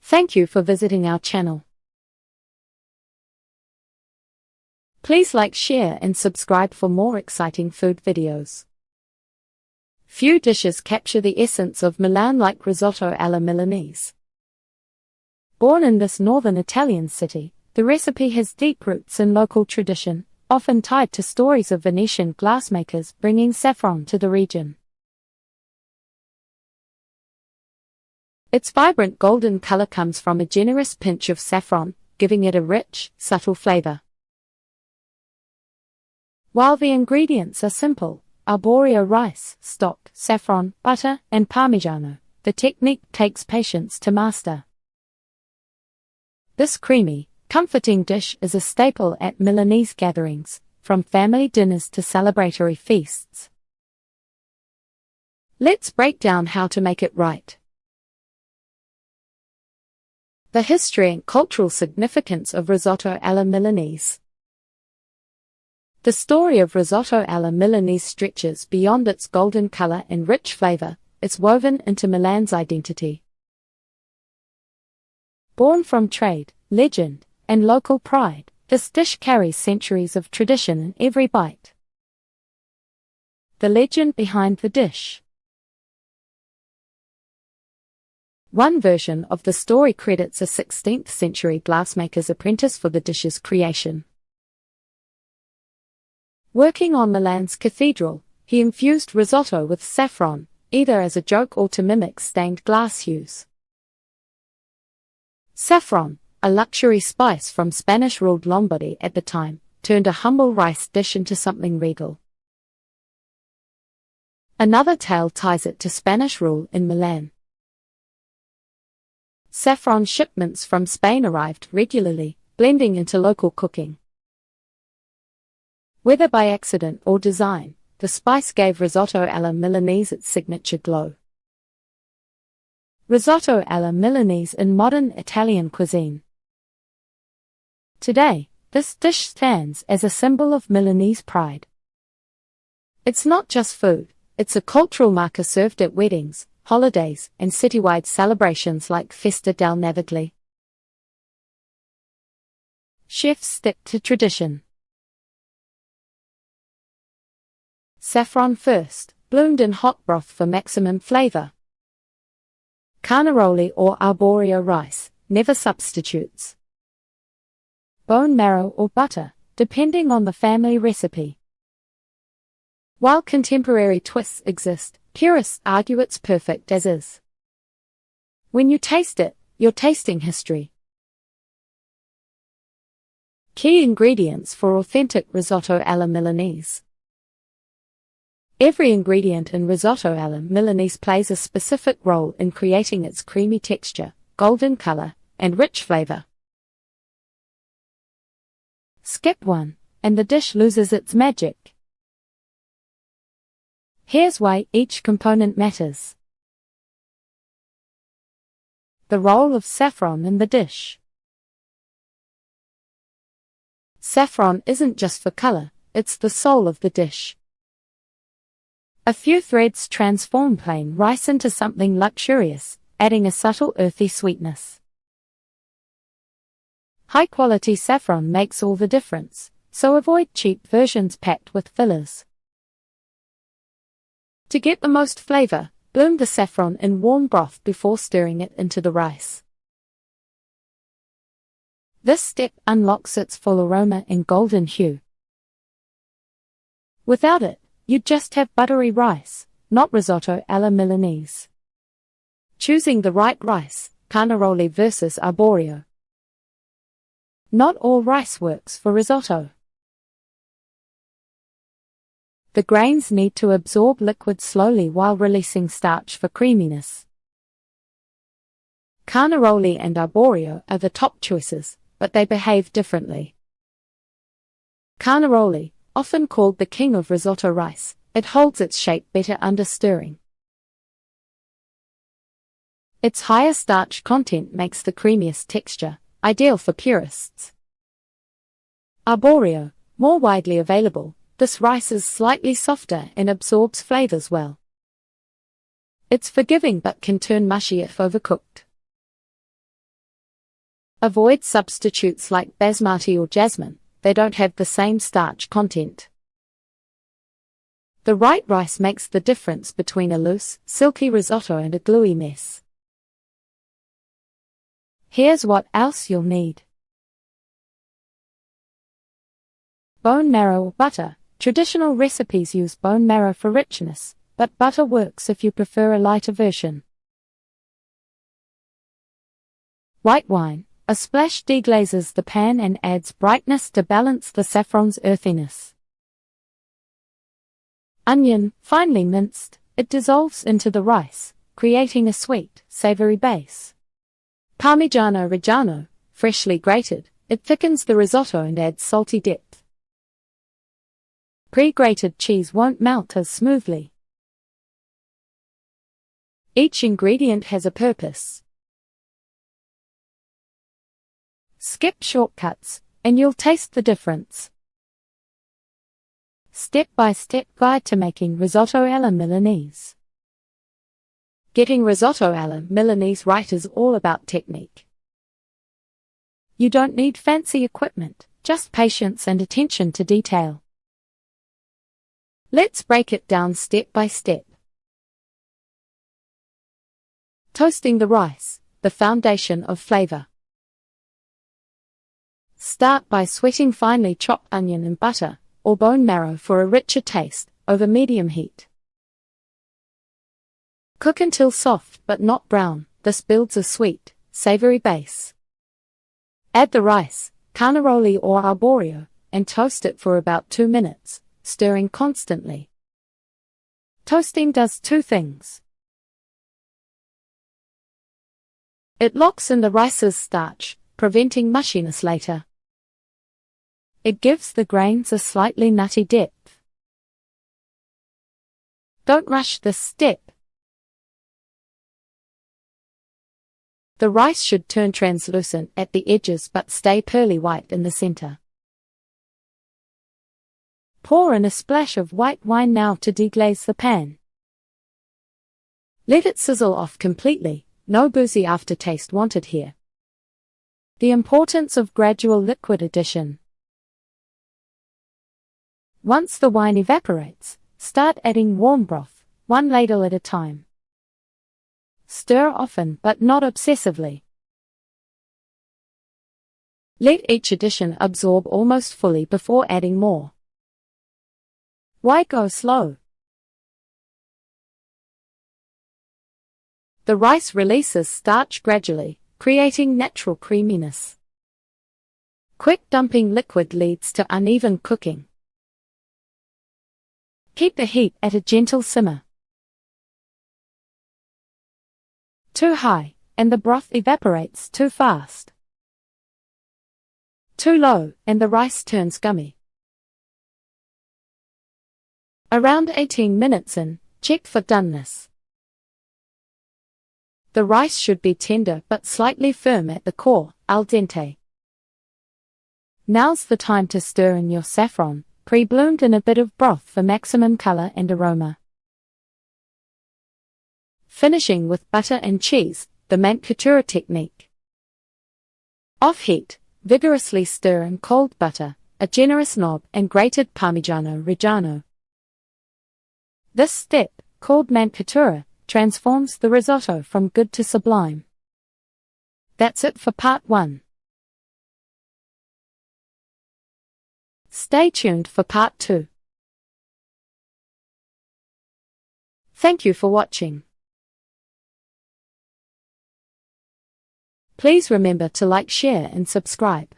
Thank you for visiting our channel. Please like, share and subscribe for more exciting food videos. Few dishes capture the essence of Milan like risotto alla Milanese. Born in this northern Italian city, the recipe has deep roots in local tradition, often tied to stories of Venetian glassmakers bringing saffron to the region. Its vibrant golden color comes from a generous pinch of saffron, giving it a rich, subtle flavor. While the ingredients are simple, arborio rice, stock, saffron, butter, and Parmigiano, the technique takes patience to master. This creamy, comforting dish is a staple at Milanese gatherings, from family dinners to celebratory feasts. Let's break down how to make it right. The history and cultural significance of risotto alla Milanese. The story of risotto alla Milanese stretches beyond its golden color and rich flavor. It's woven into Milan's identity. Born from trade, legend, and local pride, this dish carries centuries of tradition in every bite. The legend behind the dish. One version of the story credits a 16th century glassmaker's apprentice for the dish's creation. Working on Milan's cathedral, he infused risotto with saffron, either as a joke or to mimic stained glass hues. Saffron, a luxury spice from Spanish-ruled Lombardy at the time, turned a humble rice dish into something regal. Another tale ties it to Spanish rule in Milan. Saffron shipments from Spain arrived regularly, blending into local cooking. Whether by accident or design, the spice gave risotto alla Milanese its signature glow. Risotto alla Milanese in modern Italian cuisine. Today, this dish stands as a symbol of Milanese pride. It's not just food, it's a cultural marker served at weddings, holidays, and citywide celebrations like Festa del Navigli. Chefs stick to tradition. Saffron first, bloomed in hot broth for maximum flavor. Carnaroli or arborio rice, never substitutes. Bone marrow or butter, depending on the family recipe. While contemporary twists exist, purists argue it's perfect as is. When you taste it, you're tasting history. Key ingredients for authentic risotto alla Milanese. Every ingredient in risotto alla Milanese plays a specific role in creating its creamy texture, golden color, and rich flavor. Skip one, and the dish loses its magic. Here's why each component matters. The role of saffron in the dish. Saffron isn't just for color, it's the soul of the dish. A few threads transform plain rice into something luxurious, adding a subtle earthy sweetness. High-quality saffron makes all the difference, so avoid cheap versions packed with fillers. To get the most flavor, bloom the saffron in warm broth before stirring it into the rice. This step unlocks its full aroma and golden hue. Without it, you'd just have buttery rice, not risotto alla Milanese. Choosing the right rice, Carnaroli versus Arborio. Not all rice works for risotto. The grains need to absorb liquid slowly while releasing starch for creaminess. Carnaroli and Arborio are the top choices, but they behave differently. Carnaroli, often called the king of risotto rice, it holds its shape better under stirring. Its higher starch content makes the creamiest texture, ideal for purists. Arborio, more widely available, this rice is slightly softer and absorbs flavors well. It's forgiving but can turn mushy if overcooked. Avoid substitutes like basmati or jasmine, they don't have the same starch content. The right rice makes the difference between a loose, silky risotto and a gluey mess. Here's what else you'll need. Bone marrow or butter. Traditional recipes use bone marrow for richness, but butter works if you prefer a lighter version. White wine. A splash deglazes the pan and adds brightness to balance the saffron's earthiness. Onion, finely minced, it dissolves into the rice, creating a sweet, savory base. Parmigiano Reggiano, freshly grated, it thickens the risotto and adds salty depth. Pre-grated cheese won't melt as smoothly. Each ingredient has a purpose. Skip shortcuts, and you'll taste the difference. Step-by-step guide to making risotto alla Milanese. Getting risotto alla Milanese right is all about technique. You don't need fancy equipment, just patience and attention to detail. Let's break it down step by step. Toasting the rice, the foundation of flavor. Start by sweating finely chopped onion and butter, or bone marrow for a richer taste, over medium heat. Cook until soft but not brown, this builds a sweet, savory base. Add the rice, Carnaroli or Arborio, and toast it for about 2 minutes, stirring constantly. Toasting does two things. It locks in the rice's starch, preventing mushiness later. It gives the grains a slightly nutty depth. Don't rush this step. The rice should turn translucent at the edges but stay pearly white in the center. Pour in a splash of white wine now to deglaze the pan. Let it sizzle off completely, no boozy aftertaste wanted here. The importance of gradual liquid addition. Once the wine evaporates, start adding warm broth, 1 ladle at a time. Stir often but not obsessively. Let each addition absorb almost fully before adding more. Why go slow? The rice releases starch gradually, creating natural creaminess. Quick dumping liquid leads to uneven cooking. Keep the heat at a gentle simmer. Too high, and the broth evaporates too fast. Too low, and the rice turns gummy. Around 18 minutes in, check for doneness. The rice should be tender but slightly firm at the core, al dente. Now's the time to stir in your saffron, pre-bloomed in a bit of broth for maximum color and aroma. Finishing with butter and cheese, the mancatura technique. Off heat, vigorously stir in cold butter, a generous knob and grated Parmigiano Reggiano. This step, called mancatura, transforms the risotto from good to sublime. That's it for part 1. Stay tuned for part 2. Thank you for watching. Please remember to like, share and subscribe.